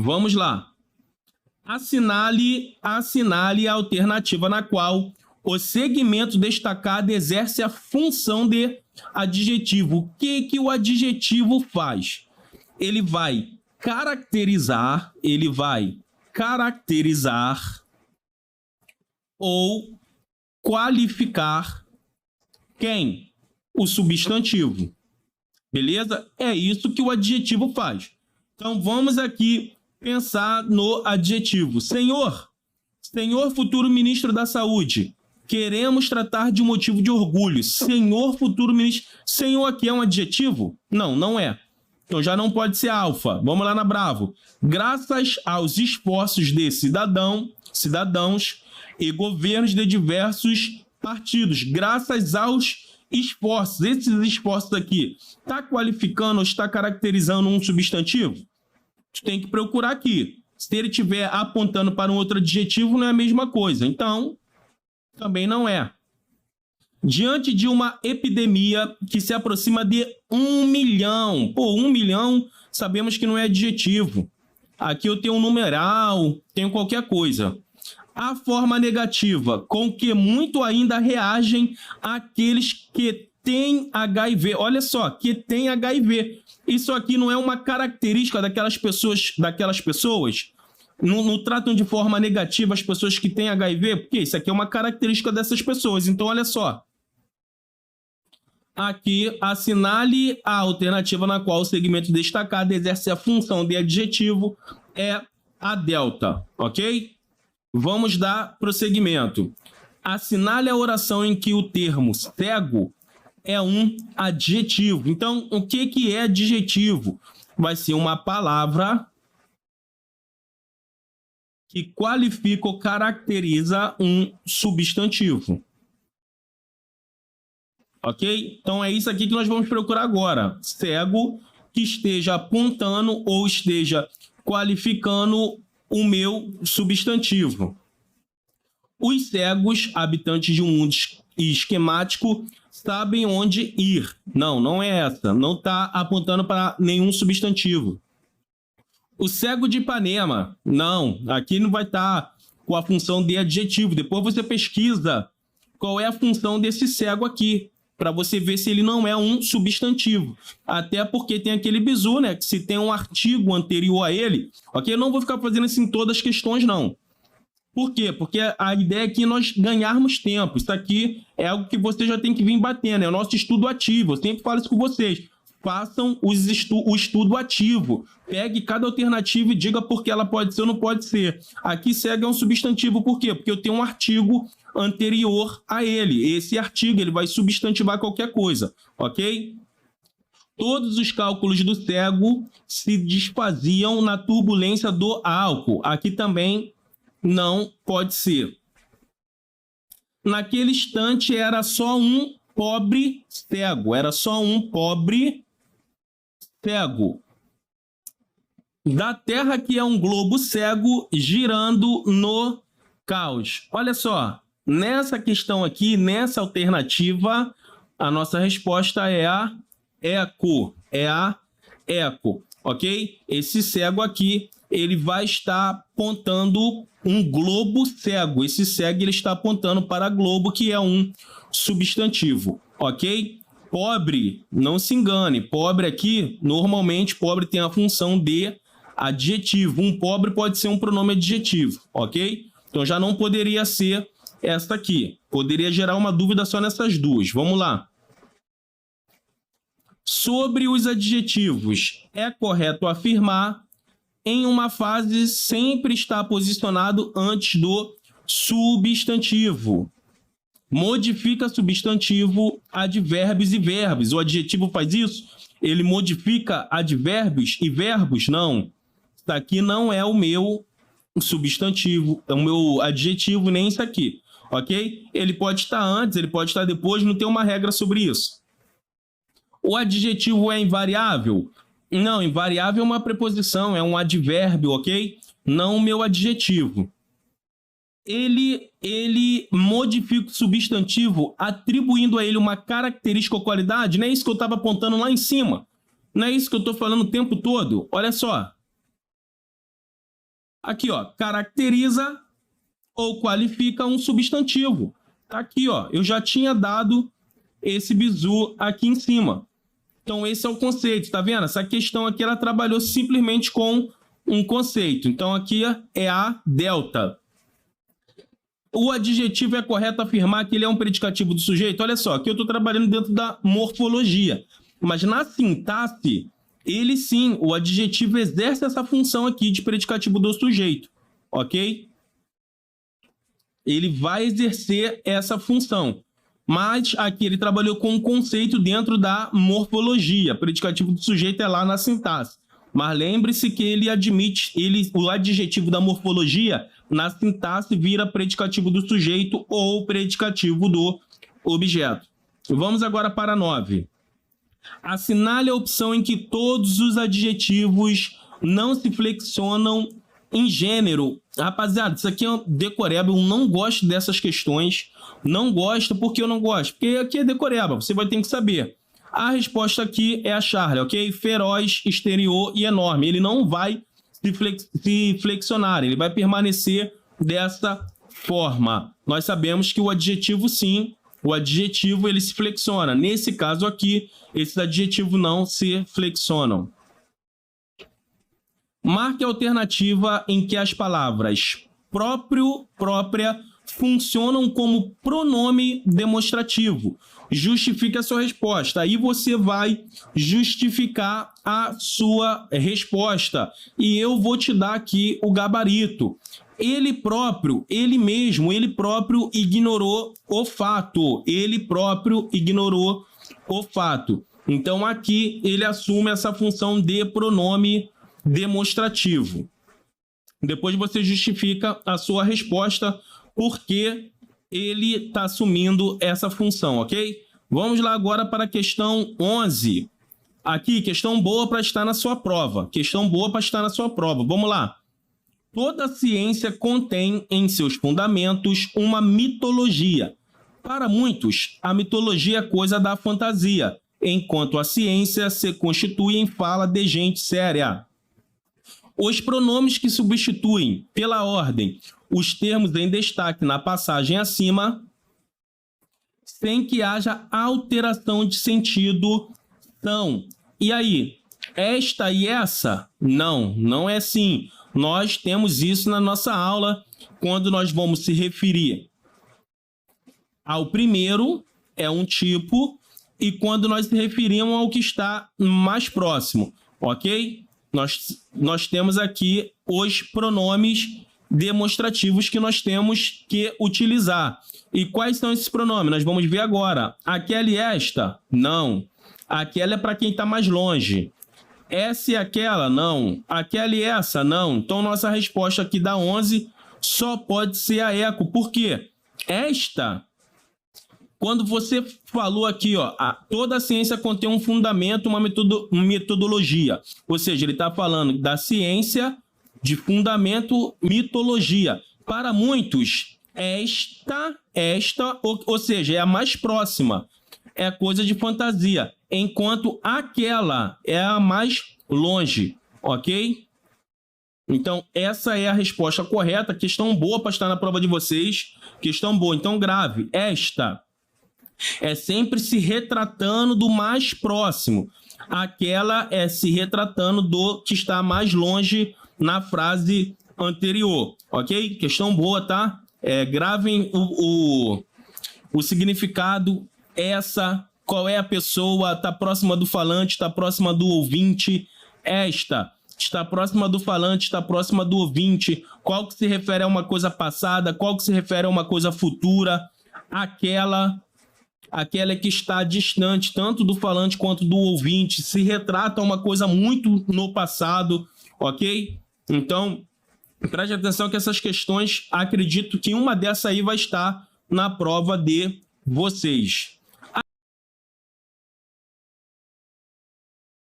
Vamos lá. Assinale a alternativa na qual o segmento destacado exerce a função de adjetivo. O que o adjetivo faz? Ele vai caracterizar ou qualificar quem? O substantivo. Beleza? É isso que o adjetivo faz. Então, vamos aqui pensar no adjetivo. Senhor futuro ministro da Saúde, queremos tratar de um motivo de orgulho. Senhor futuro ministro. Senhor aqui é um adjetivo? Não, não é. Então já não pode ser alfa. Vamos lá na Bravo. Graças aos esforços de cidadãos e governos de diversos partidos. Graças aos esforços. Esses esforços aqui, está qualificando ou está caracterizando um substantivo? Tu tem que procurar aqui. Se ele estiver apontando para um outro adjetivo, não é a mesma coisa. Então, também não é. Diante de uma epidemia que se aproxima de 1 milhão. Pô, 1 milhão sabemos que não é adjetivo. Aqui eu tenho um numeral, tenho qualquer coisa. A forma negativa, com que muito ainda reagem aqueles que têm HIV. Olha só, que têm HIV. Isso aqui não é uma característica daquelas pessoas. Não tratam de forma negativa as pessoas que têm HIV, porque isso aqui é uma característica dessas pessoas. Então, olha só. Aqui, assinale a alternativa na qual o segmento destacado exerce a função de adjetivo, é a delta, ok? Vamos dar prosseguimento. Assinale a oração em que o termo cego é um adjetivo. Então, o que é adjetivo? Vai ser uma palavra que qualifica ou caracteriza um substantivo. Ok? Então, é isso aqui que nós vamos procurar agora. Cego que esteja apontando ou esteja qualificando o meu substantivo. Os cegos, habitantes de um mundo esquemático, sabem onde ir. Não, não é essa. Não está apontando para nenhum substantivo. O cego de Ipanema. Não, aqui não vai estar com a função de adjetivo. Depois você pesquisa qual é a função desse cego aqui, para você ver se ele não é um substantivo. Até porque tem aquele bizu, né? Que se tem um artigo anterior a ele, ok? Eu não vou ficar fazendo isso em todas as questões, não. Por quê? Porque a ideia é que nós ganharmos tempo. Isso aqui é algo que você já tem que vir batendo. É o nosso estudo ativo. Eu sempre falo isso com vocês. Façam o estudo ativo. Pegue cada alternativa e diga por que ela pode ser ou não pode ser. Aqui segue um substantivo. Por quê? Porque eu tenho um artigo anterior a ele. Esse artigo ele vai substantivar qualquer coisa. Ok? Todos os cálculos do cego se desfaziam na turbulência do álcool. Aqui também não pode ser. Naquele instante era só um pobre cego. Era só um pobre cego. Da Terra que é um globo cego girando no caos. Olha só, nessa questão aqui, nessa alternativa, a nossa resposta é a eco. É a eco, ok? Esse cego aqui, ele vai estar apontando um globo cego. Esse cego ele está apontando para globo, que é um substantivo, ok? Pobre, não se engane. Pobre aqui, normalmente, pobre tem a função de adjetivo. Um pobre pode ser um pronome adjetivo, ok? Então já não poderia ser esta aqui. Poderia gerar uma dúvida só nessas duas. Vamos lá. Sobre os adjetivos, é correto afirmar em uma fase sempre está posicionado antes do substantivo. Modifica substantivo, advérbios e verbos. O adjetivo faz isso? Ele modifica advérbios e verbos? Não. Isso aqui não é o meu substantivo, é o meu adjetivo, nem isso aqui. Ok? Ele pode estar antes, ele pode estar depois, não tem uma regra sobre isso. O adjetivo é invariável? Não, invariável é uma preposição, é um advérbio, ok? Não o meu adjetivo. Ele modifica o substantivo atribuindo a ele uma característica ou qualidade? Não é isso que eu estava apontando lá em cima? Não é isso que eu estou falando o tempo todo? Olha só. Aqui, ó, caracteriza ou qualifica um substantivo. Tá aqui, ó, eu já tinha dado esse bizu aqui em cima. Então, esse é o conceito, tá vendo? Essa questão aqui, ela trabalhou simplesmente com um conceito. Então, aqui é a delta. O adjetivo é correto afirmar que ele é um predicativo do sujeito? Olha só, aqui eu estou trabalhando dentro da morfologia. Mas na sintaxe, ele sim, o adjetivo exerce essa função aqui de predicativo do sujeito. Ok? Ele vai exercer essa função. Mas aqui ele trabalhou com um conceito dentro da morfologia. Predicativo do sujeito é lá na sintaxe. Mas lembre-se que ele admite, o adjetivo da morfologia, na sintaxe, vira predicativo do sujeito ou predicativo do objeto. Vamos agora para 9. Assinale a opção em que todos os adjetivos não se flexionam em gênero. Rapaziada, isso aqui é um decoreba, eu não gosto dessas questões. Não gosto, por que eu não gosto? Porque aqui é decoreba, você vai ter que saber. A resposta aqui é a Charlie, ok? Feroz, exterior e enorme. Ele não vai se flexionar, ele vai permanecer dessa forma. Nós sabemos que o adjetivo, sim, o adjetivo ele se flexiona. Nesse caso aqui, esses adjetivos não se flexionam. Marque a alternativa em que as palavras próprio, própria funcionam como pronome demonstrativo. Justifique a sua resposta. Aí você vai justificar a sua resposta. E eu vou te dar aqui o gabarito. Ele próprio, ele mesmo, ele próprio ignorou o fato. Ele próprio ignorou o fato. Então aqui ele assume essa função de pronome demonstrativo. Depois você justifica a sua resposta porque ele está assumindo essa função, ok? Vamos lá agora para a questão 11. Aqui, questão boa para estar na sua prova. Questão boa para estar na sua prova. Vamos lá. Toda ciência contém em seus fundamentos uma mitologia. Para muitos, a mitologia é coisa da fantasia, enquanto a ciência se constitui em fala de gente séria. Os pronomes que substituem, pela ordem, os termos em destaque na passagem acima, sem que haja alteração de sentido, são. E aí, esta e essa? Não, não é assim. Nós temos isso na nossa aula, quando nós vamos se referir ao primeiro, é um tipo, e quando nós se referimos ao que está mais próximo, ok? Nós temos aqui os pronomes demonstrativos que nós temos que utilizar. E quais são esses pronomes? Nós vamos ver agora. Aquela e esta? Não. Aquela é para quem está mais longe. Essa e aquela? Não. Aquela e essa? Não. Então, nossa resposta aqui da 11 só pode ser a eco. Por quê? Esta, quando você falou aqui, ó, toda a ciência contém um fundamento, uma metodologia. Ou seja, ele está falando da ciência de fundamento, mitologia. Para muitos, ou seja, é a mais próxima. É coisa de fantasia. Enquanto aquela é a mais longe, ok? Então, essa é a resposta correta. Questão boa para estar na prova de vocês. Questão boa. Então, grave. Esta é sempre se retratando do mais próximo. Aquela é se retratando do que está mais longe na frase anterior, ok? Questão boa, tá? Gravem o significado. Essa, qual é a pessoa, está próxima do falante, está próxima do ouvinte. Esta está próxima do falante, está próxima do ouvinte. Qual que se refere a uma coisa passada, qual que se refere a uma coisa futura. Aquela que está distante tanto do falante quanto do ouvinte, se retrata uma coisa muito no passado, ok? Então, preste atenção que essas questões, acredito que uma dessa aí vai estar na prova de vocês.